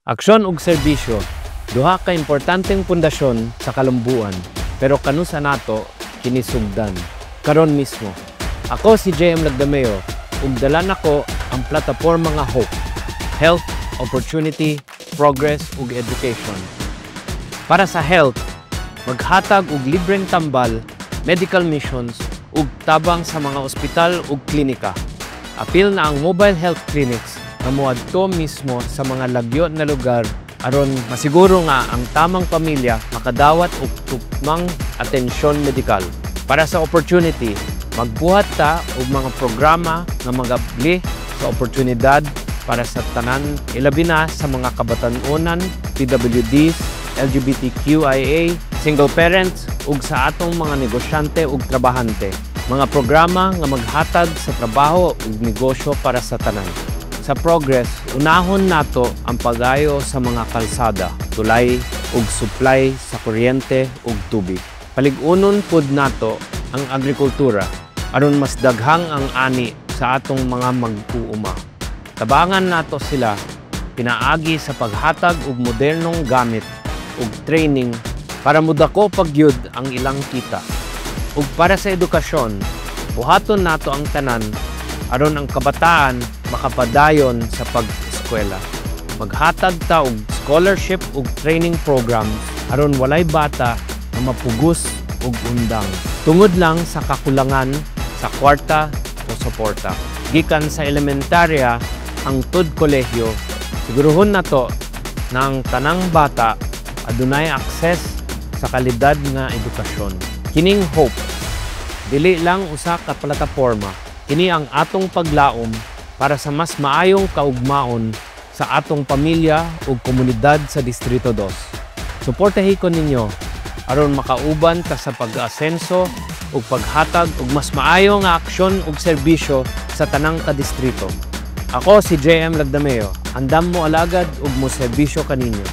Aksyon ug serbisyo, duha ka importanteng pundasyon sa kalambuan, pero kanu sa nato kinisugdan. Karon mismo, ako si JM Lagdameo ug dala nako ang plataporma nga Hope, Health, Opportunity, Progress ug Education. Para sa health, maghatag og libreng tambal, medical missions ug tabang sa mga ospital ug klinika. Apil na ang mobile health clinics na moadto mismo sa mga lagyo na lugar aron masiguro nga ang tamang pamilya makadawat og tupmang atensyon medikal. Para sa opportunity, magbuhat ta og mga programa nga magabli sa oportunidad para sa tanan, ilabi na sa mga kabatan-onan, PWDs, LGBTQIA, single parents ug sa atong mga negosyante ug trabahante. Mga programa nga maghatag sa trabaho ug negosyo para sa tanan. Sa Progress, unahon nato ang pagayo sa mga kalsada, tulay ug supply sa kuryente ug tubig. Paligunon pud nato ang agrikultura aron mas daghang ang ani sa atong mga mag-uuma. Tabangan nato sila pinaagi sa paghatag og modernong gamit ug training para mudako pagyud ang ilang kita. Ug para sa edukasyon, buhaton nato ang tanan aron ang kabataan makapadayon sa pag-eskwela. Maghatag ta og scholarship ug training programs aron walay bata na mapugos ug undang tungod lang sa kakulangan sa kwarta o suporta. Gikan sa elementarya hangtod kolehiyo, siguruhon nato na ang tanang bata adunay akses sa kalidad nga edukasyon. Kining Hope, dili lang usa ka plataporma, kini ang atong paglaom para sa mas maayong kaugmaon sa atong pamilya ug komunidad sa Distrito 2. Suportahikon ninyo aron makauban ta sa pag-asenso ug paghatag ug mas maayo nga aksyon ug serbisyo sa tanang kadistrito. Ako si JM Lagdameo, andam mo alagad ug mo serbisyo kaninyo.